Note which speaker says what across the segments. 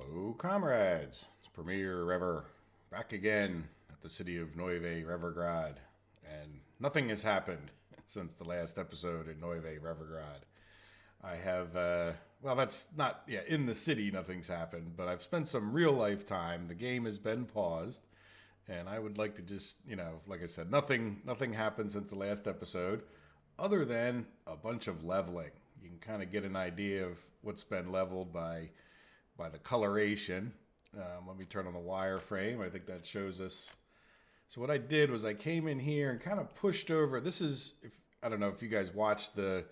Speaker 1: Hello, comrades. It's Premier Rever back again at the city of Neuve Revergrad, and nothing has happened since the last episode in Neuve Revergrad. I have, well, that's not, yeah, in the city nothing's happened, but I've spent some real life time. The game has been paused, and I would like to just, like I said, nothing happened since the last episode, other than a bunch of leveling. You can kind of get an idea of what's been leveled by the coloration. Let me turn on the wireframe. I think that shows us. So what I did was I came in here and kind of pushed over. This is, if I don't know if you guys watched the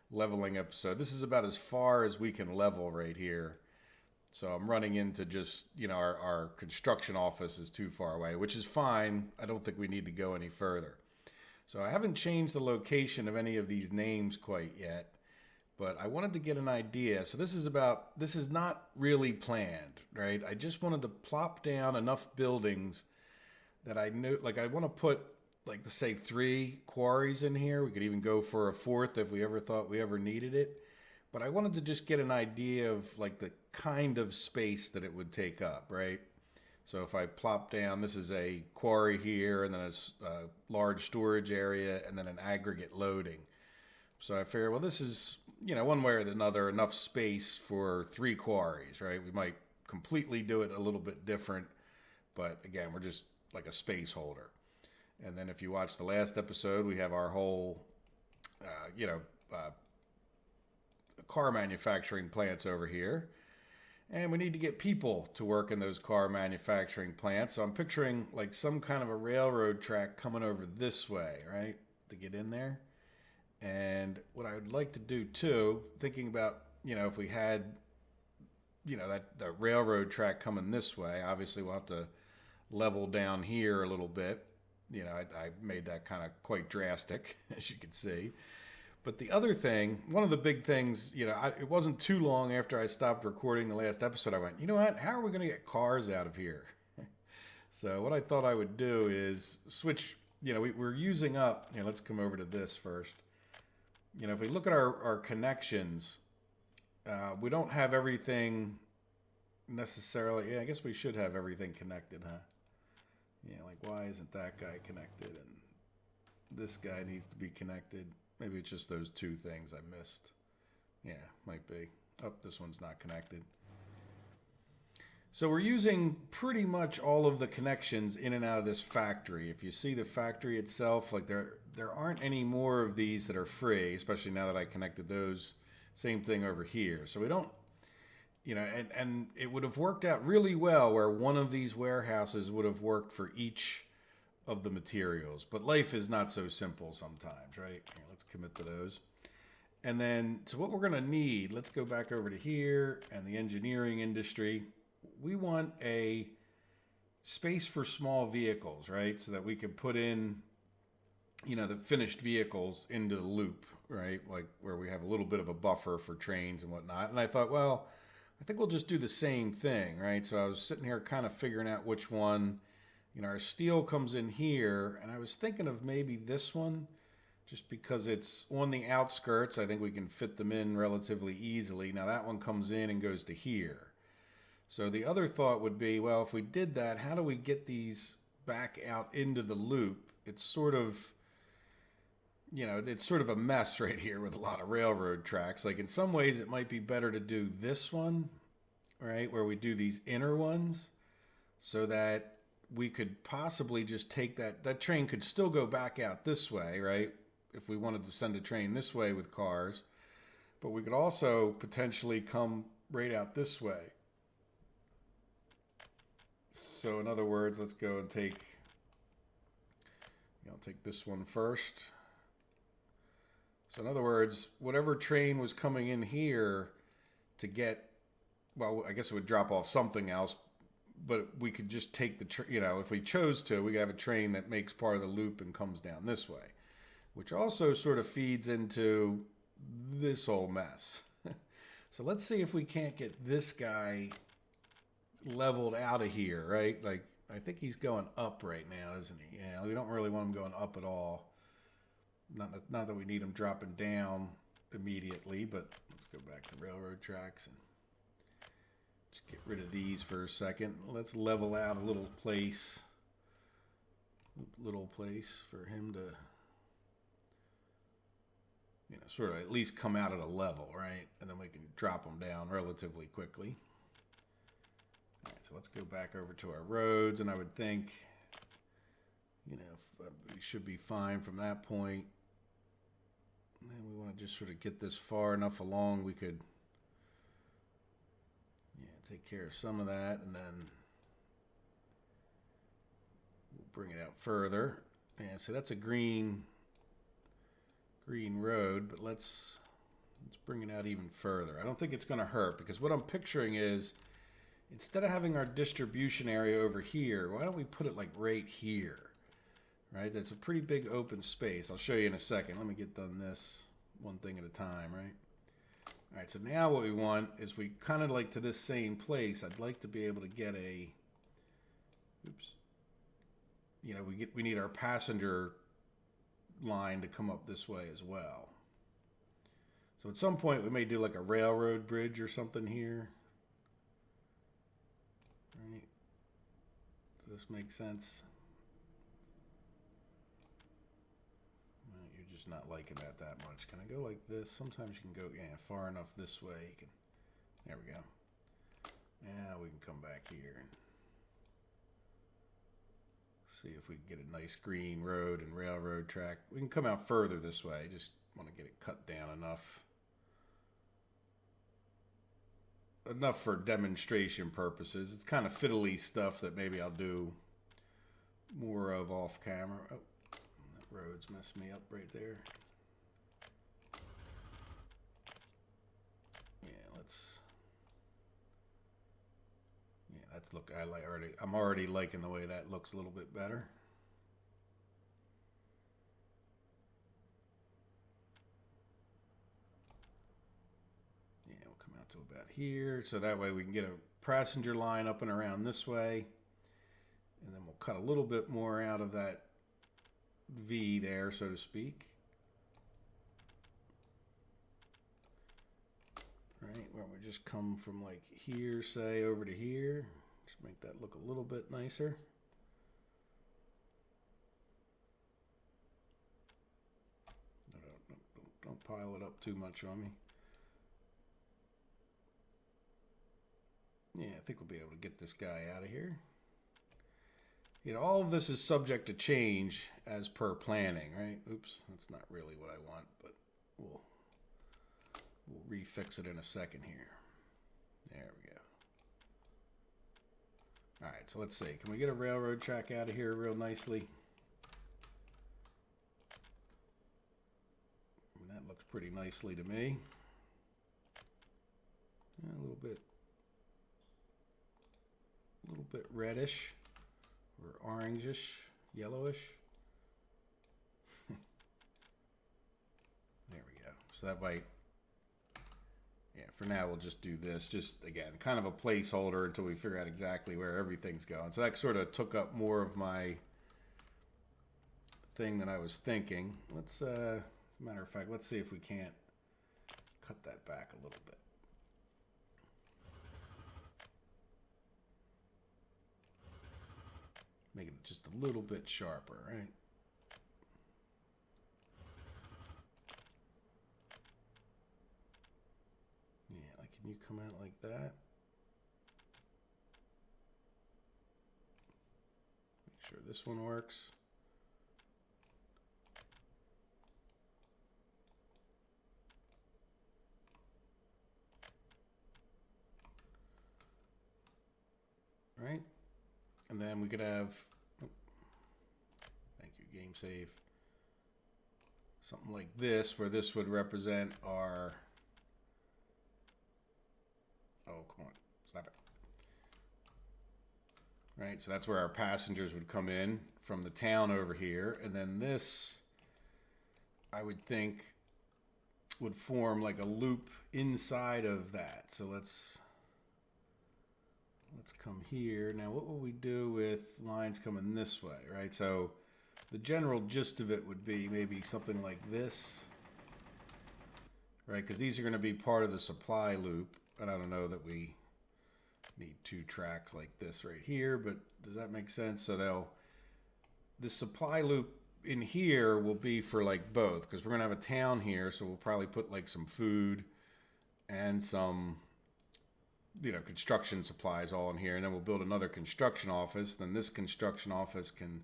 Speaker 1: leveling episode. This is about as far as we can level right here. So I'm running into just, our construction office is too far away, which is fine. I don't think we need to go any further. So I haven't changed the location of any of these names quite yet, but I wanted to get an idea. So this is not really planned, right? I just wanted to plop down enough buildings that I knew, like I want to put, like, let's say 3 quarries in here. We could even go for a 4th if we ever thought we ever needed it. But I wanted to just get an idea of like the kind of space that it would take up, right? So if I plop down, this is a quarry here, and then a large storage area, and then an aggregate loading. So I figured, well, this is, one way or another, enough space for 3 quarries, right? We might completely do it a little bit different, but again, we're just like a space holder. And then if you watch the last episode, we have our whole, car manufacturing plants over here. And we need to get people to work in those car manufacturing plants. So I'm picturing like some kind of a railroad track coming over this way, right? To get in there. And what I would like to do too, thinking about, if we had, that the railroad track coming this way, obviously we'll have to level down here a little bit. I made that kind of quite drastic, as you can see. But the other thing, one of the big things, it wasn't too long after I stopped recording the last episode, I went, you know what, how are we going to get cars out of here? So what I thought I would do is switch, we're using up, let's come over to this first. If we look at our connections, we don't have everything necessarily, yeah, I guess we should have everything connected, huh? Yeah, like why isn't that guy connected and this guy needs to be connected? Maybe it's just those 2 things I missed. Yeah, might be. Oh, this one's not connected. So we're using pretty much all of the connections in and out of this factory. If you see the factory itself, like there aren't any more of these that are free, especially now that I connected those. Same thing over here. So we don't, and it would have worked out really well where one of these warehouses would have worked for each of the materials. But life is not so simple sometimes, right? Here, let's commit to those. And then, so what we're going to need, let's go back over to here and the engineering industry. We want a space for small vehicles, right? So that we can put in, the finished vehicles into the loop, right? Like where we have a little bit of a buffer for trains and whatnot. And I thought, well, I think we'll just do the same thing, right? So I was sitting here kind of figuring out which one. Our steel comes in here, and I was thinking of maybe this one, just because it's on the outskirts. I think we can fit them in relatively easily. Now that one comes in and goes to here. So the other thought would be, well, if we did that, how do we get these back out into the loop? It's sort of, it's sort of a mess right here with a lot of railroad tracks. Like in some ways, it might be better to do this one, right, where we do these inner ones, so that we could possibly just take that train could still go back out this way, right? If we wanted to send a train this way with cars, but we could also potentially come right out this way. So in other words, let's go and take this one first. So in other words, whatever train was coming in here to get, well, I guess it would drop off something else, but we could just take if we chose to, we could have a train that makes part of the loop and comes down this way, which also sort of feeds into this whole mess. So let's see if we can't get this guy leveled out of here, right? Like, I think he's going up right now, isn't he? Yeah, we don't really want him going up at all. Not that we need him dropping down immediately, but let's go back to railroad tracks and Let's get rid of these for a second. Let's level out a little place for him to, sort of at least come out at a level, right? And then we can drop them down relatively quickly. All right, so let's go back over to our roads, and I would think, we should be fine from that point. And then we want to just sort of get this far enough along we could, take care of some of that, and then we'll bring it out further. Yeah, so that's a green road, but let's bring it out even further. I don't think it's going to hurt, because what I'm picturing is, instead of having our distribution area over here, why don't we put it like right here? Right? That's a pretty big open space. I'll show you in a second. Let me get done this one thing at a time, right? All right, so now what we want is we kind of like to this same place. I'd like to be able to get a, oops. We need our passenger line to come up this way as well. So at some point we may do like a railroad bridge or something here. Right? Does this make sense? Just not liking that much. Can I go like this? Sometimes you can go, far enough this way. You can. There we go. Now we can come back here and see if we can get a nice green road and railroad track. We can come out further this way. Just want to get it cut down enough for demonstration purposes. It's kind of fiddly stuff that maybe I'll do more of off camera. Oh. Roads messed me up right there. That's look. I'm already liking the way that looks a little bit better. Yeah, we'll come out to about here, so that way we can get a passenger line up and around this way, and then we'll cut a little bit more out of that V there, so to speak. Right, where we just come from like here, say, over to here. Just make that look a little bit nicer. Don't pile it up too much on me. Yeah, I think we'll be able to get this guy out of here. All of this is subject to change as per planning, right? Oops, that's not really what I want, but we'll refix it in a second here. There we go. All right, so let's see. Can we get a railroad track out of here real nicely? That looks pretty nicely to me. Yeah, a little bit reddish. Or orangish, yellowish. There we go. So that might, for now we'll just do this. Just, again, kind of a placeholder until we figure out exactly where everything's going. So that sort of took up more of my thing than I was thinking. Let's, matter of fact, let's see if we can't cut that back a little bit. Make it just a little bit sharper, right? Yeah, like, can you come out like that? Make sure this one works. Right? And then we could have, thank you, game save. Something like this, where this would represent our, oh, come on, stop it. Right, so that's where our passengers would come in from the town over here. And then this, I would think, would form like a loop inside of that. So let's come here. Now, what will we do with lines coming this way, right? So the general gist of it would be maybe something like this, right? Because these are going to be part of the supply loop. And I don't know that we need 2 tracks like this right here, but does that make sense? So the supply loop in here will be for like both, because we're gonna have a town here, so we'll probably put like some food and some, you know, construction supplies all in here, and then we'll build another construction office. Then this construction office can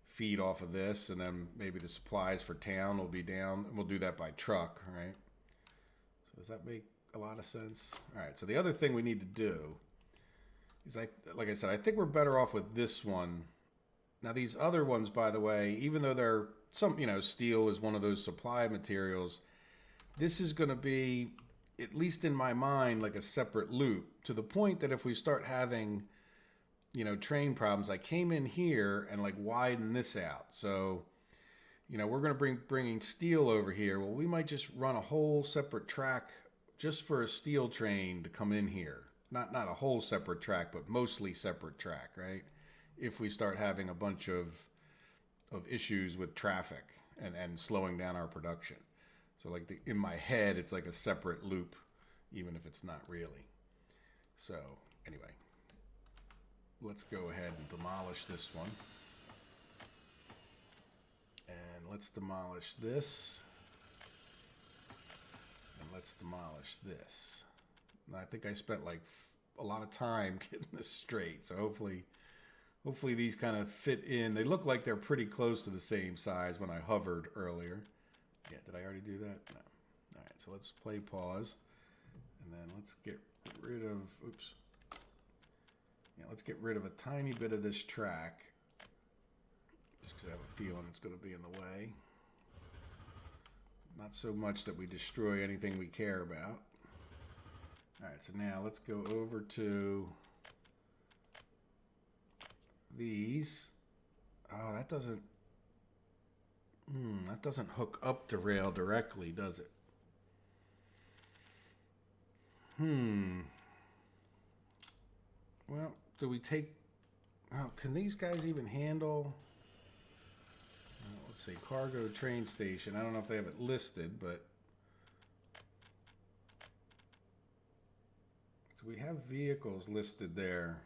Speaker 1: feed off of this, and then maybe the supplies for town will be down, and we'll do that by truck, right? So does that make a lot of sense? All right, so the other thing we need to do is, like I said, I think we're better off with this one. Now these other ones, by the way, even though they're some, you know, steel is one of those supply materials, this is going to be, at least in my mind, like a separate loop, to the point that if we start having, you know, train problems, I came in here and like widen this out. So, you know, we're going to bringing steel over here. Well, we might just run a whole separate track just for a steel train to come in here. Not a whole separate track, but mostly separate track, right? If we start having a bunch of issues with traffic and slowing down our production. So like in my head, it's like a separate loop, even if it's not really. So anyway, let's go ahead and demolish this one. And let's demolish this. And let's demolish this. And I think I spent like a lot of time getting this straight. So hopefully these kind of fit in. They look like they're pretty close to the same size when I hovered earlier. Yeah, did I already do that? No. All right, so let's play pause. And then let's get rid of, oops. Yeah, let's get rid of a tiny bit of this track. Just because I have a feeling it's going to be in the way. Not so much that we destroy anything we care about. All right, so now let's go over to these. Oh, that doesn't hook up to rail directly, does it? Well, do we take, oh, can these guys even handle, let's see, cargo train station. I don't know if they have it listed, but do we have vehicles listed there?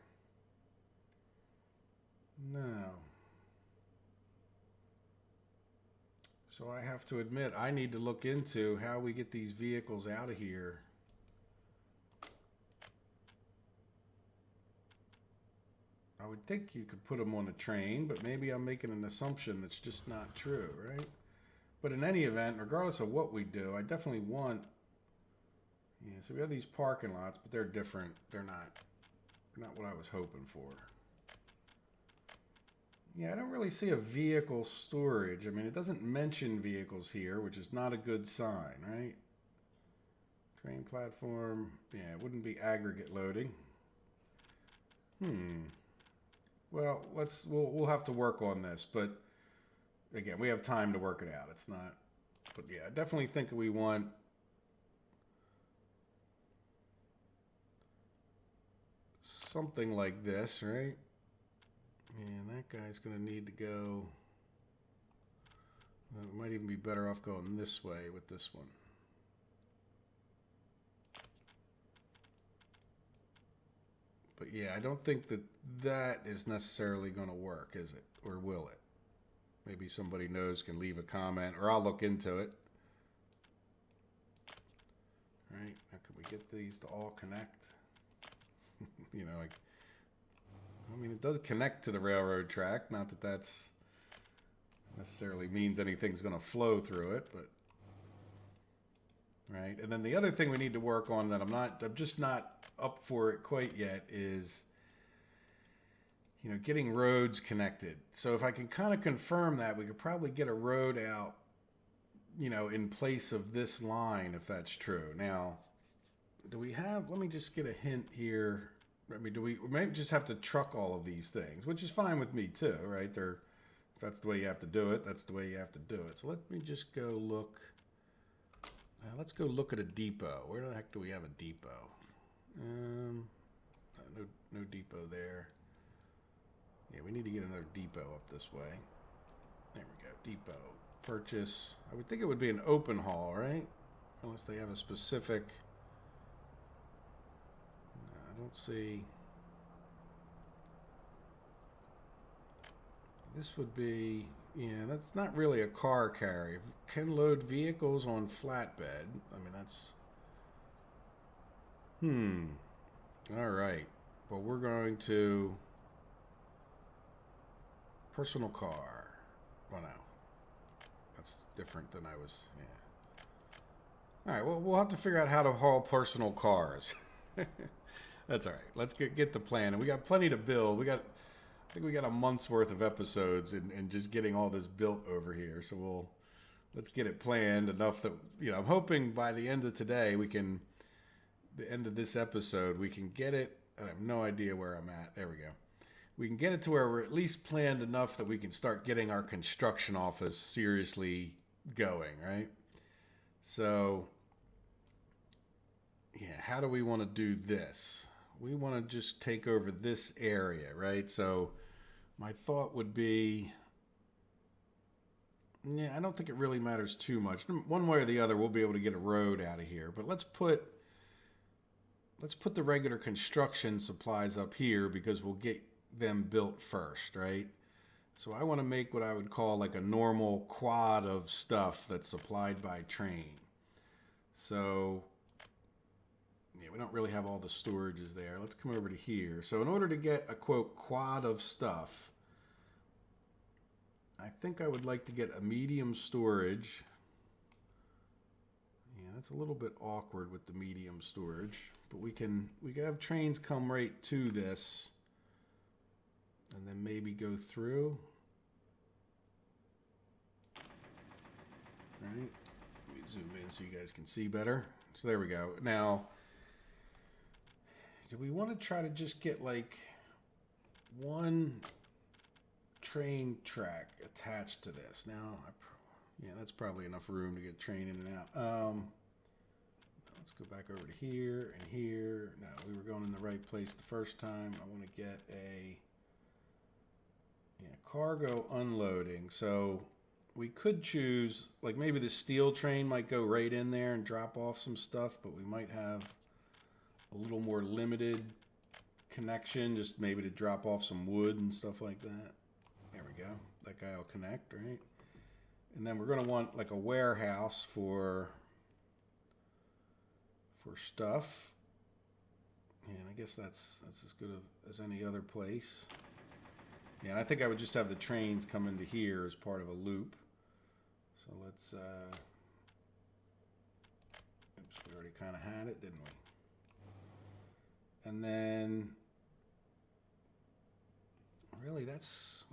Speaker 1: No. So I have to admit, I need to look into how we get these vehicles out of here. I would think you could put them on a train, but maybe I'm making an assumption that's just not true, right? But in any event, regardless of what we do, I definitely want, yeah, so we have these parking lots, but they're different. They're not what I was hoping for. Yeah, I don't really see a vehicle storage. I mean, it doesn't mention vehicles here, which is not a good sign, right? Train platform. Yeah, it wouldn't be aggregate loading. Well, we'll have to work on this, but again, we have time to work it out. It's not, but yeah, I definitely think we want something like this, right? And that guy's going to need to go. Well, it might even be better off going this way with this one. But yeah, I don't think that is necessarily going to work, is it? Or will it? Maybe somebody knows, can leave a comment, or I'll look into it. Right? Now, can we get these to all connect? You know, like, I mean, it does connect to the railroad track. Not that that's necessarily means anything's going to flow through it, but right. And then the other thing we need to work on that I'm just not up for it quite yet is, you know, getting roads connected. So if I can kind of confirm that, we could probably get a road out, you know, in place of this line, if that's true. Now, do we have, let me just get a hint here. I mean, we might just have to truck all of these things, which is fine with me too, right? If that's the way you have to do it, that's the way you have to do it. So let me just go look. Let's go look at a depot. Where the heck do we have a depot? No depot there. Yeah, we need to get another depot up this way. There we go, depot. Purchase. I would think it would be an open haul, right? Unless they have a specific... No, I don't see... This would be, yeah, that's not really a car carry. Can load vehicles on flatbed. I mean, that's, hmm. All right. Well, we're going to personal car. Well, no. That's different than I was, yeah. All right, well, we'll have to figure out how to haul personal cars. That's all right. Let's get the plan. And we got plenty to build. I think we got a month's worth of episodes and just getting all this built over here. So let's get it planned enough that, I'm hoping by the end of today, the end of this episode, we can get it. I have no idea where I'm at. There we go. We can get it to where we're at least planned enough that we can start getting our construction office seriously going, right? So, yeah, how do we want to do this? We want to just take over this area, right? So, my thought would be, yeah, I don't think it really matters too much. One way or the other, we'll be able to get a road out of here. But let's put the regular construction supplies up here because we'll get them built first, right? So I want to make what I would call like a normal quad of stuff that's supplied by train. So, yeah, we don't really have all the storages there. Let's come over to here. So in order to get a, quote, quad of stuff, I think I would like to get a medium storage. Yeah, that's a little bit awkward with the medium storage, but we can have trains come right to this and then maybe go through. Right? Let me zoom in so you guys can see better. So there we go. Now, do we want to try to just get like one train track attached to this? Now, yeah, that's probably enough room to get train in and out. Let's go back over to here and here. No, we were going in the right place the first time. I want to get a cargo unloading. So we could choose, like maybe the steel train might go right in there and drop off some stuff, but we might have a little more limited connection, just maybe to drop off some wood and stuff like that. There we go. That guy will connect, right? And then we're going to want like a warehouse for stuff. And I guess that's as good as any other place. Yeah, I think I would just have the trains come into here as part of a loop. So let's, oops, we already kind of had it, didn't we? And then, really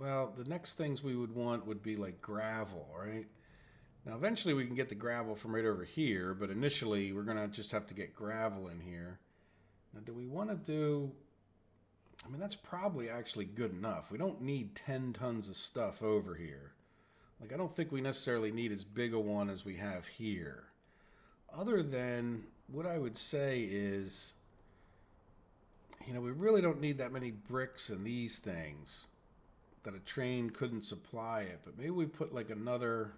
Speaker 1: well, the next things we would want would be like gravel, right? Now, eventually we can get the gravel from right over here, but initially we're going to just have to get gravel in here. Now, do we want to do... I mean, that's probably actually good enough. We don't need 10 tons of stuff over here. Like, I don't think we necessarily need as big a one as we have here. Other than, what I would say is, we really don't need that many bricks and these things that a train couldn't supply it. But maybe we put like another...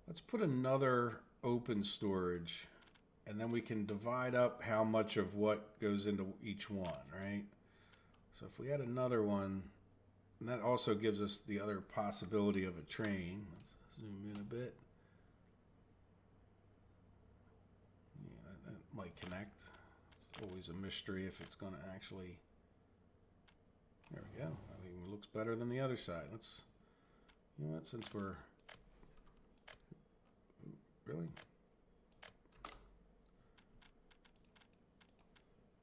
Speaker 1: Let's put another open storage, and then we can divide up how much of what goes into each one, right? So if we had another one, and that also gives us the other possibility of a train. Let's zoom in a bit. Yeah, that might connect. It's always a mystery if it's going to actually... There we go. I think it looks better than the other side. Let's... You know what, since we're... Really?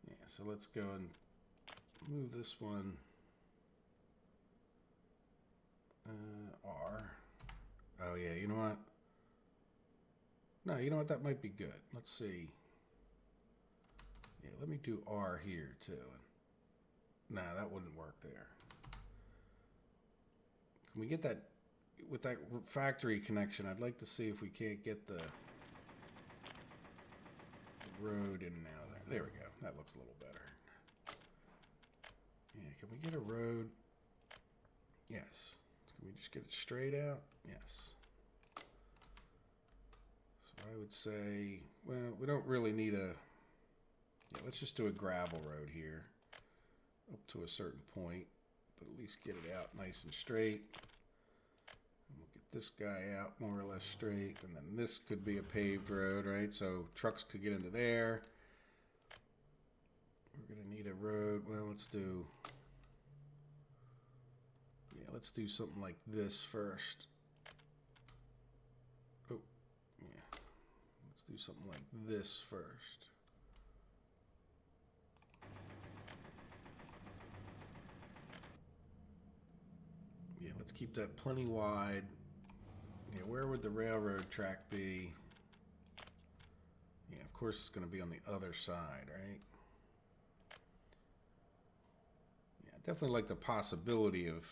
Speaker 1: Yeah, so let's go and move this one R. Oh yeah, you know what? No, you know what? That might be good. Let's see. Yeah, let me do R here too. Nah, that wouldn't work there. Can we get that with that factory connection? I'd like to see if we can't get the road in and out of there. There we go. That looks a little better. Yeah, can we get a road? Yes. Can we just get it straight out? Yes. So I would say, well, we don't really need a... Yeah, let's just do a gravel road here up to a certain point. but at least get it out nice and straight. And we'll get this guy out more or less straight, and then this could be a paved road, right? So trucks could get into there. We're gonna need a road. Well, let's do something like this first. Oh, yeah. Let's do something like this first. Yeah, let's keep that plenty wide. Yeah, where would the railroad track be? Yeah, of course it's going to be on the other side, right? Yeah, definitely like the possibility of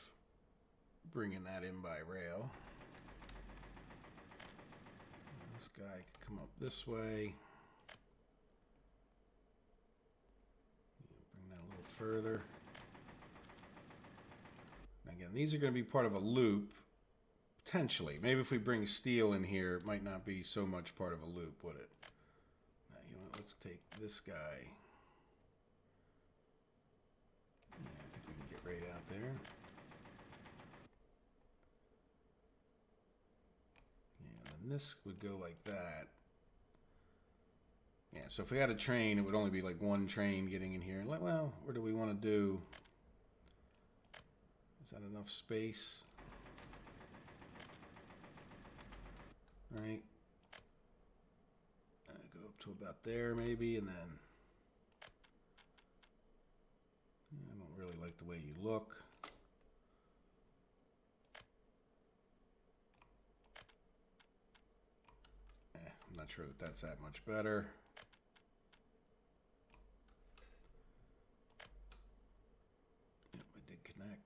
Speaker 1: bringing that in by rail. This guy could come up this way. Bring that a little further. Again, these are going to be part of a loop, potentially. Maybe if we bring steel in here, it might not be so much part of a loop, would it? Now, you know what? Let's take this guy. Yeah, I think we can get right out there. Yeah, and this would go like that. Yeah, so if we had a train, it would only be like one train getting in here. Like, well, what do we want to do? Is that enough space? All right. Go up to about there maybe, and then I don't really like the way you look. I'm not sure that that's that much better. Yep, I did connect.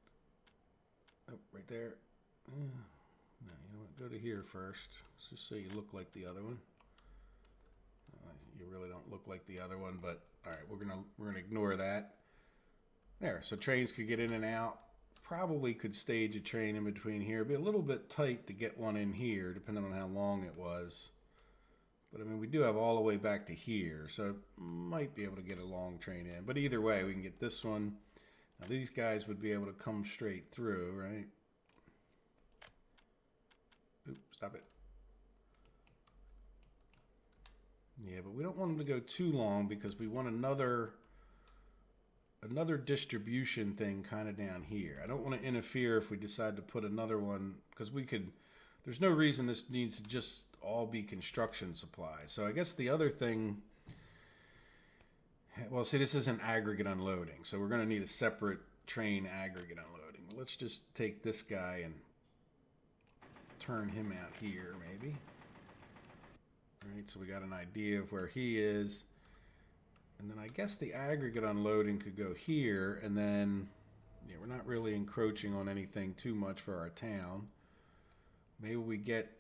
Speaker 1: Oh, right there. No, you know what? Go to here first. Let's just say you look like the other one. You really don't look like the other one, but all right, we're gonna ignore that. There, so trains could get in and out. Probably could stage a train in between here. It'd be a little bit tight to get one in here, depending on how long it was. But I mean, we do have all the way back to here, so might be able to get a long train in. But either way, we can get this one. Now these guys would be able to come straight through, right? Oops, stop it. Yeah, but we don't want them to go too long because we want another distribution thing kind of down here. I don't want to interfere if we decide to put another one, because we could, there's no reason this needs to just all be construction supplies. So I guess the other thing, well, see, this isn't aggregate unloading, so we're going to need a separate train aggregate unloading. Let's just take this guy and turn him out here, maybe. All right, so we got an idea of where he is. And then I guess the aggregate unloading could go here, and then, yeah, we're not really encroaching on anything too much for our town. Maybe we get,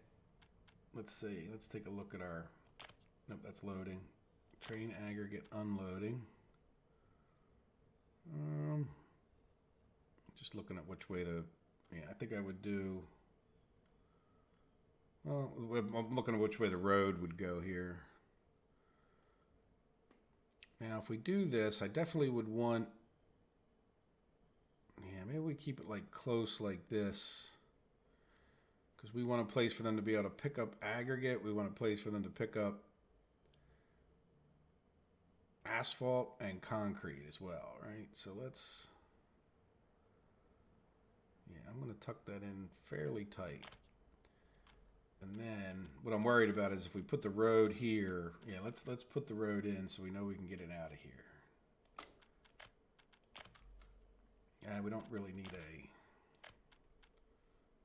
Speaker 1: let's see, let's take a look at our, nope, that's loading. Train aggregate unloading. Just looking at which way to, yeah, I think I would do, well, I'm looking at which way the road would go here. Now, if we do this, I definitely would want, yeah, maybe we keep it like close like this, because we want a place for them to be able to pick up aggregate. We want a place for them to pick up asphalt and concrete as well, right? So let's, yeah, I'm going to tuck that in fairly tight. And then what I'm worried about is if we put the road here, yeah, let's put the road in so we know we can get it out of here. Yeah, we don't really need a,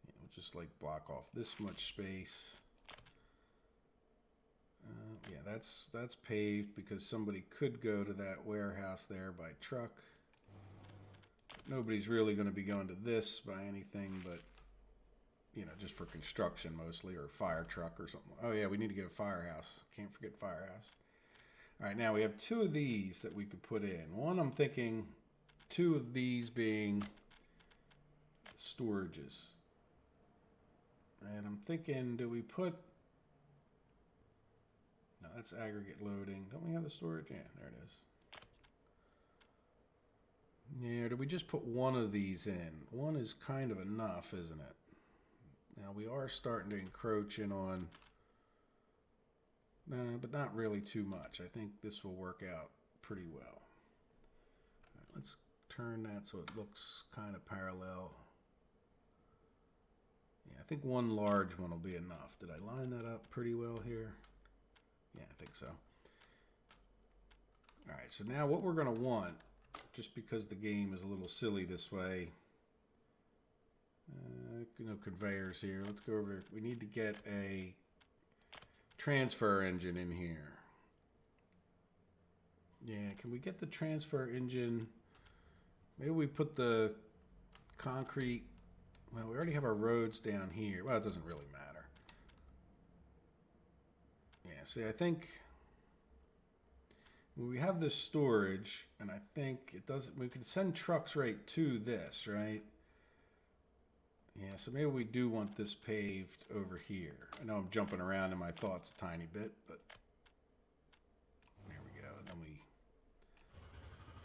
Speaker 1: yeah, we'll just like block off this much space. Yeah, that's paved because somebody could go to that warehouse there by truck. Nobody's really going to be going to this by anything, but you know, just for construction mostly, or fire truck or something. Oh yeah, we need to get a firehouse. Can't forget firehouse. All right, now we have two of these that we could put in. One, I'm thinking two of these being storages. And I'm thinking, do we put, no, that's aggregate loading. Don't we have the storage? Yeah, there it is. Yeah, do we just put one of these in? One is kind of enough, isn't it? Now we are starting to encroach in on, but not really too much. I think this will work out pretty well. All right, let's turn that so it looks kind of parallel. Yeah, I think one large one will be enough. Did I line that up pretty well here? Yeah, I think so. All right, so now what we're going to want, just because the game is a little silly this way, conveyors here. Let's go over. We need to get a transfer engine in here. Yeah, can we get the transfer engine? Maybe we put the concrete. Well, we already have our roads down here. Well, it doesn't really matter. Yeah, see, I think we have this storage, and I think it doesn't. We could send trucks right to this, right? Yeah, so maybe we do want this paved over here. I know I'm jumping around in my thoughts a tiny bit, but there we go. And then we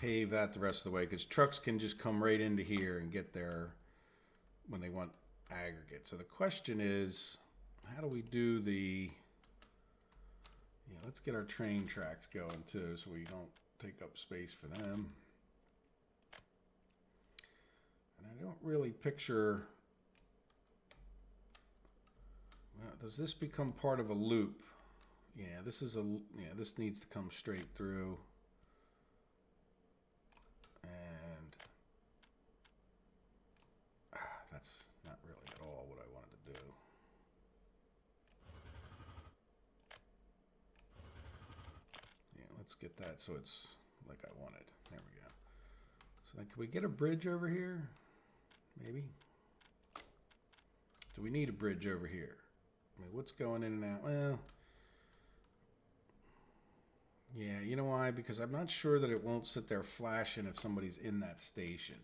Speaker 1: pave that the rest of the way, because trucks can just come right into here and get there when they want aggregate. So the question is, how do we do the... Yeah, let's get our train tracks going too, so we don't take up space for them. And I don't really picture... Well, does this become part of a loop? Yeah, this is a... Yeah, this needs to come straight through. And... that's not really at all what I wanted to do. Yeah, let's get that so it's like I wanted. There we go. So then can we get a bridge over here? Maybe? Do we need a bridge over here? I mean, what's going in and out? Well, yeah, you know why? Because I'm not sure that it won't sit there flashing if somebody's in that station.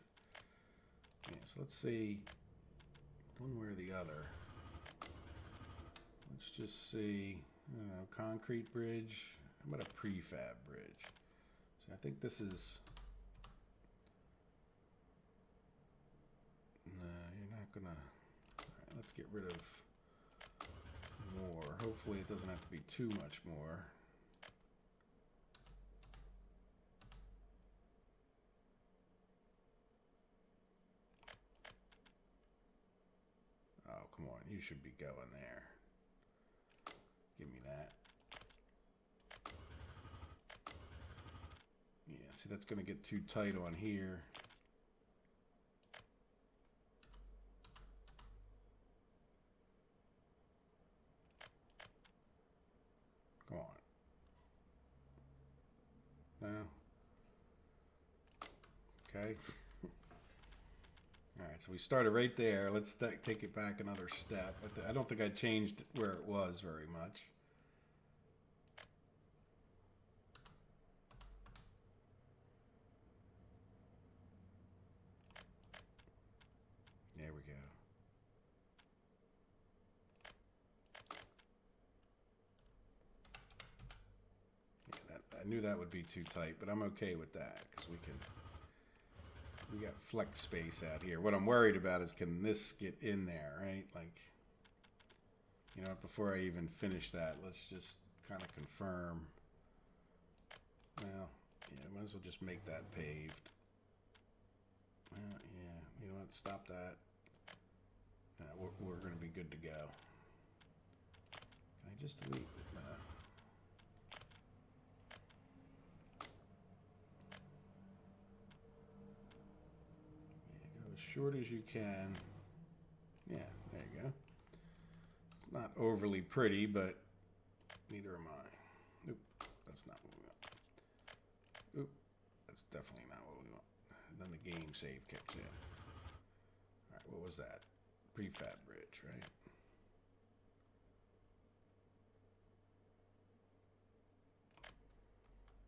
Speaker 1: Yeah, so let's see one way or the other. Let's just see, I don't know, concrete bridge. How about a prefab bridge? So I think this is... No, you're not gonna... All right, let's get rid of more. Hopefully it doesn't have to be too much more. Oh, come on. You should be going there. Give me that. Yeah, see, that's going to get too tight on here. Come on. No. Okay. All right, so we started right there. Let's take it back another step. I don't think I changed where it was very much. There we go. Yeah, I knew that would be too tight, but I'm okay with that because we got flex space out here. What I'm worried about is, can this get in there, right? Like, you know, before I even finish that, let's just kind of confirm. Well, yeah, might as well just make that paved. Well, yeah, you know what? Stop that. We're going to be good to go. Can I just delete? Short as you can. Yeah, there you go. It's not overly pretty, but neither am I. Oop, that's not what we want. Oop, that's definitely not what we want. And then the game save kicks in. All right, what was that? Prefab bridge, right?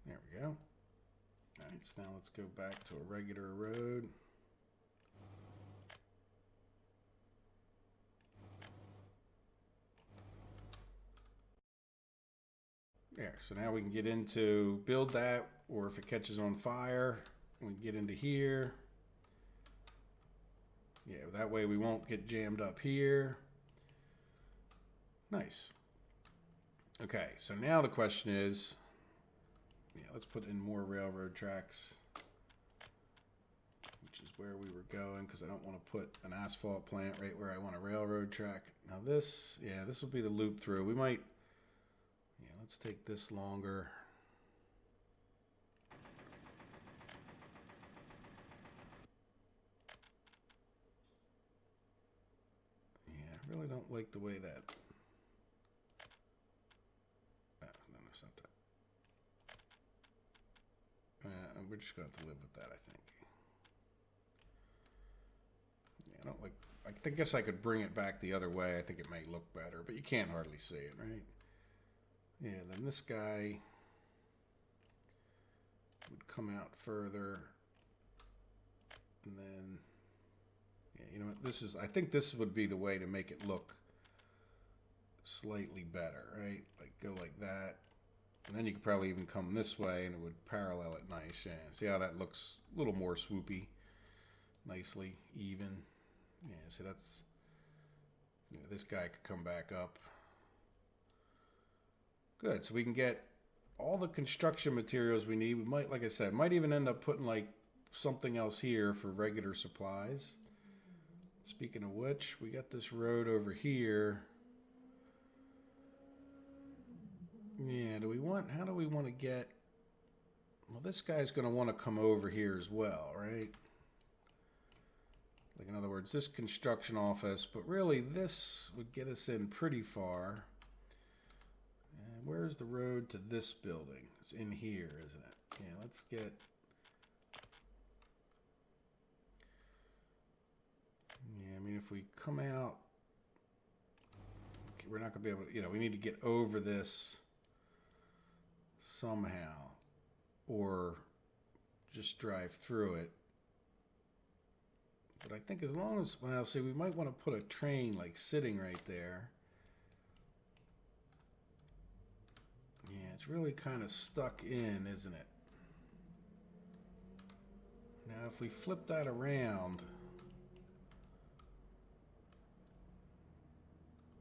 Speaker 1: There we go. All right, so now let's go back to a regular road. There, so now we can get into build that, or if it catches on fire, We get into here. Yeah, that way we won't get jammed up here. Nice. Okay, so now the question is, yeah, let's put in more railroad tracks, which is where we were going, because I don't want to put an asphalt plant right where I want a railroad track. Now this, yeah, this will be the loop through. We might, yeah, let's take this longer. Yeah, I really don't like the way that, no, it's not that. We're just going to have to live with that, I think. Yeah, I don't like, I guess I could bring it back the other way. I think it might look better, but you can't hardly see it, right? Yeah, then this guy would come out further. And then, yeah, you know what, this is, I think this would be the way to make it look slightly better, right? Like go like that. And then you could probably even come this way and it would parallel it nice. Yeah, see how that looks a little more swoopy, nicely even. Yeah, see that's, you know, this guy could come back up. Good, so we can get all the construction materials we need. We might, like I said, might even end up putting like something else here for regular supplies. Speaking of which, we got this road over here. Yeah, do we want, how do we want to get, well, this guy's going to want to come over here as well, right? Like, in other words, this construction office, but really this would get us in pretty far. And where's the road to this building? It's in here, isn't it? Yeah, let's get, yeah, I mean, if we come out, okay, we're not going to be able to, you know, we need to get over this somehow, or just drive through it. But I think as long as, well, see, we might want to put a train like sitting right there. Yeah, it's really kind of stuck in, isn't it? Now, if we flip that around,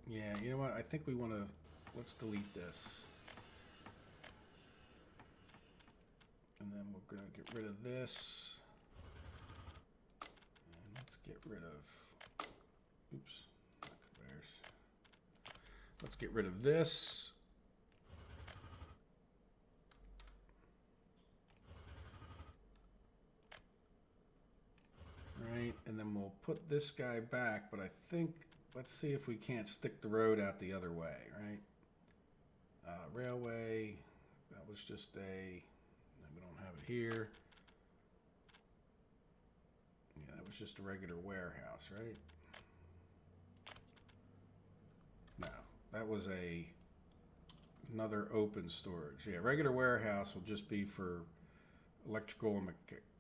Speaker 1: yeah, you know what? I think we want to, let's delete this. And then we're going to get rid of this. And let's get rid of, oops, not conveyors. Let's get rid of this. Right, and then we'll put this guy back, but I think, let's see if we can't stick the road out the other way, right? Railway, that was just a, we don't have it here. Yeah, that was just a regular warehouse, right? No, that was another open storage. Yeah, regular warehouse will just be for electrical and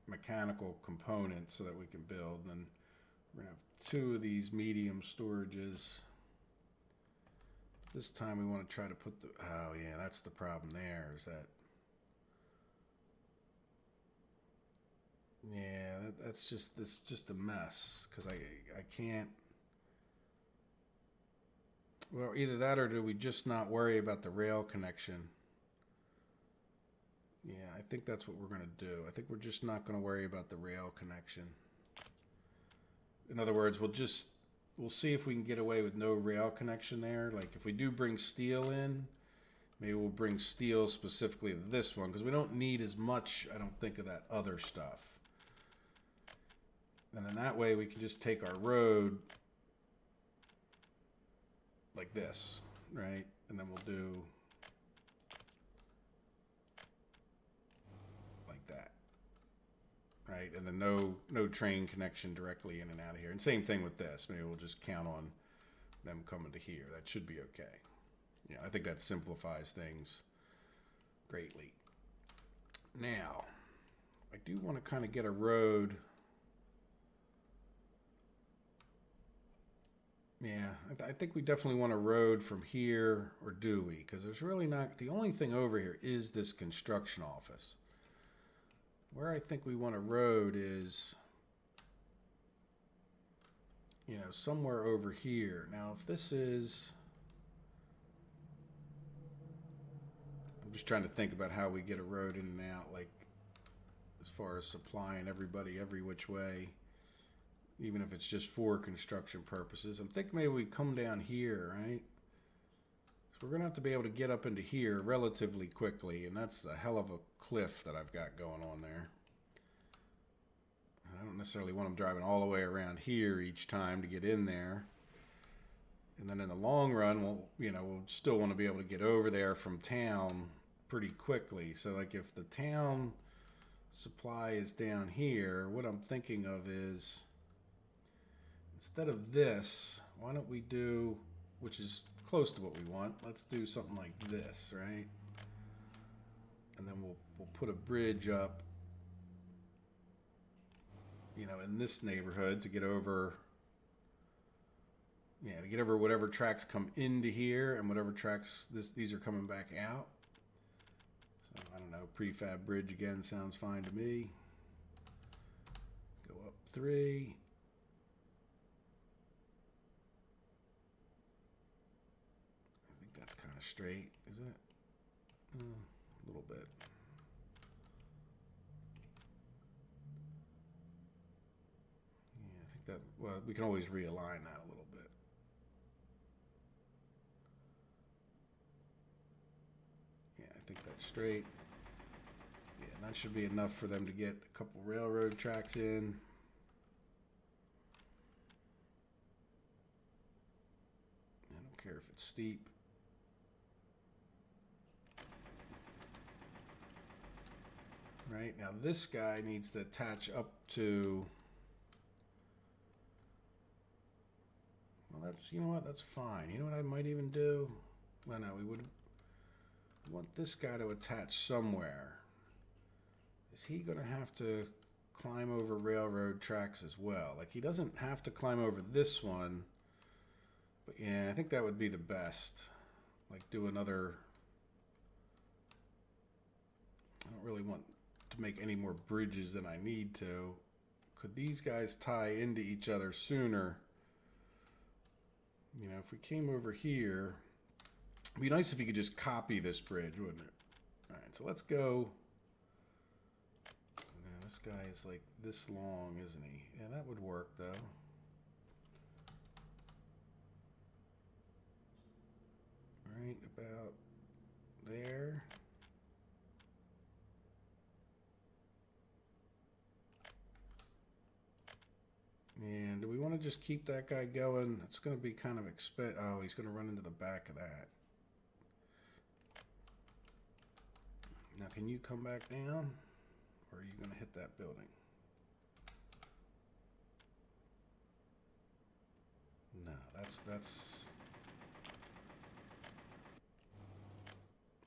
Speaker 1: mechanical components so that we can build. And then we're gonna have two of these medium storages. This time we want to try to put the, oh yeah, that's the problem there, is that, yeah, that's just a mess, because I can't, well, either that or do we just not worry about the rail connection? Yeah, I think that's what we're going to do. I think we're just not going to worry about the rail connection. In other words, we'll see if we can get away with no rail connection there. Like if we do bring steel in, maybe we'll bring steel specifically to this one, because we don't need as much, I don't think, of that other stuff. And then that way we can just take our road like this, right? And then we'll do like that, right? And then no train connection directly in and out of here. And same thing with this. Maybe we'll just count on them coming to here. That should be okay. Yeah, I think that simplifies things greatly. Now, I do want to kind of get a road. Yeah, I think we definitely want a road from here, or do we? Because there's really not, the only thing over here is this construction office. where I think we want a road is, you know, somewhere over here. Now, if this is, I'm just trying to think about how we get a road in and out, like as far as supplying everybody every which way, even if it's just for construction purposes. I'm thinking maybe we come down here, right? So we're gonna have to be able to get up into here relatively quickly, and that's a hell of a cliff that I've got going on there. I don't necessarily want them driving all the way around here each time to get in there. And then in the long run, we'll still want to be able to get over there from town pretty quickly. So like if the town supply is down here, what I'm thinking of is, instead of this, why don't we do, which is close to what we want, let's do something like this, right? And then we'll put a bridge up, you know, in this neighborhood to get over, to get over whatever tracks come into here and whatever tracks these are coming back out. So I don't know, prefab bridge again sounds fine to me. Go up 3. I think that's kind of straight, is it? A little bit. That, well, we can always realign that a little bit. Yeah, I think that's straight. Yeah, that should be enough for them to get a couple railroad tracks in. I don't care if it's steep. Right, now this guy needs to attach up to, well, that's, you know what, that's fine. You know what I might even do? Well, no, we want this guy to attach somewhere. Is he going to have to climb over railroad tracks as well? Like, he doesn't have to climb over this one, but yeah, I think that would be the best. Like, do another, I don't really want to make any more bridges than I need to. Could these guys tie into each other sooner? You know, if we came over here, it'd be nice if you could just copy this bridge, wouldn't it? All right, so let's go. Man, this guy is like this long, isn't he? Yeah, that would work though. Right about there. And do we want to just keep that guy going? It's going to be kind of oh, he's going to run into the back of that. Now, can you come back down? Or are you going to hit that building? No, that's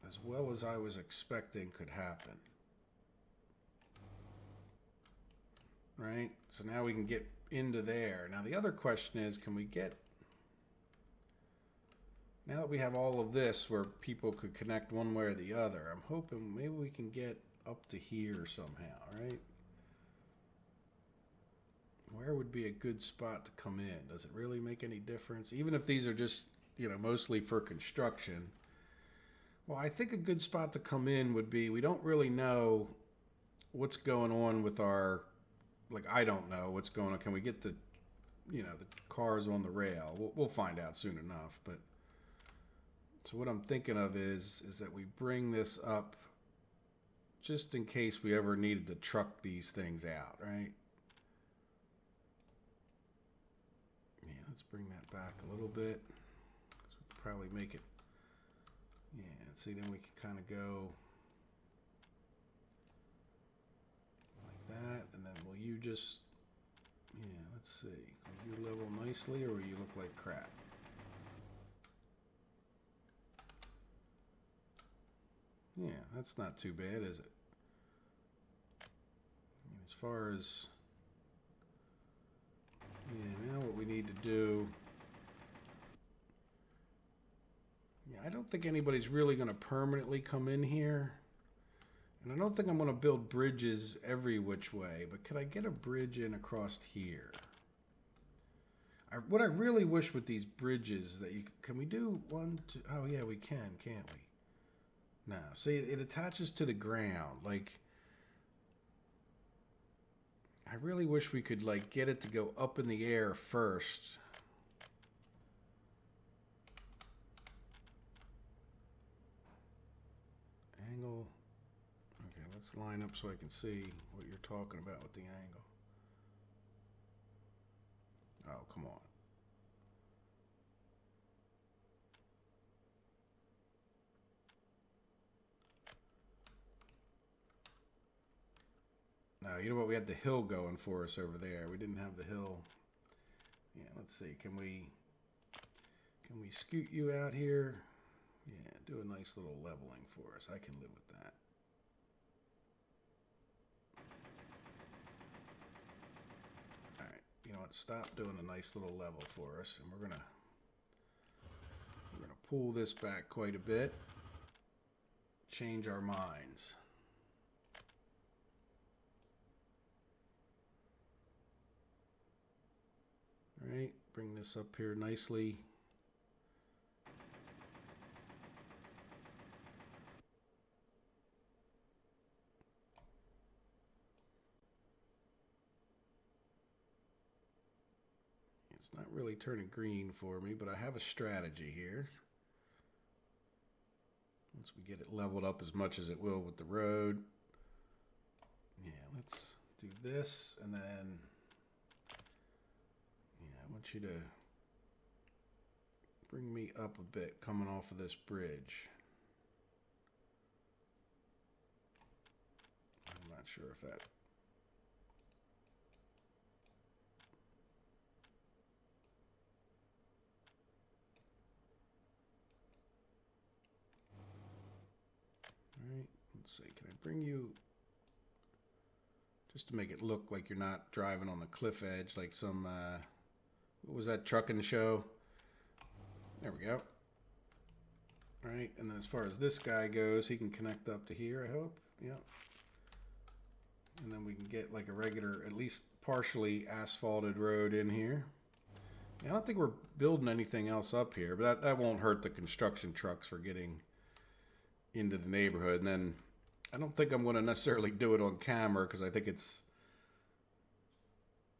Speaker 1: as well as I was expecting could happen. Right? So now we can get into there. Now the other question is, can we get, now that we have all of this where people could connect one way or the other, I'm hoping maybe we can get up to here somehow, right? Where would be a good spot to come in? Does it really make any difference? Even if these are just, you know, mostly for construction. Well, I think a good spot to come in would be, we don't really know what's going on with our, like, I don't know what's going on. Can we get the, you know, the cars on the rail? We'll find out soon enough. But so what I'm thinking of is that we bring this up just in case we ever needed to truck these things out, right? Yeah, let's bring that back a little bit. So we could probably make it, yeah, see, then we can kind of go that, and then will you just, yeah, let's see, will you level nicely or will you look like crap? Yeah, that's not too bad, is it? I mean, as far as, yeah, now what we need to do, yeah, I don't think anybody's really going to permanently come in here. And I don't think I'm going to build bridges every which way, but could I get a bridge in across here? What I really wish with these bridges that you can we do one, two, oh yeah, we can, can't we? No, see, it attaches to the ground. Like, I really wish we could like get it to go up in the air first. Angle. Okay, let's line up so I can see what you're talking about with the angle. Oh, come on. No, you know what? We had the hill going for us over there. We didn't have the hill. Yeah, let's see. Can we scoot you out here? Yeah, do a nice little leveling for us. I can live with that. All right. You know what? Stop doing a nice little level for us, and we're gonna pull this back quite a bit. Change our minds. All right, bring this up here nicely. It's not really turning green for me, but I have a strategy here. Once we get it leveled up as much as it will with the road. Yeah, let's do this, and then I want you to bring me up a bit coming off of this bridge. I'm not sure if that... All right, let's see. Can I bring you... Just to make it look like you're not driving on the cliff edge like some... what was that trucking show? There we go. All right, and then as far as this guy goes, he can connect up to here, I hope. Yep. And then we can get like a regular, at least partially asphalted road in here. I don't think we're building anything else up here, but that won't hurt the construction trucks for getting into the neighborhood. And then I don't think I'm going to necessarily do it on camera because I think it's...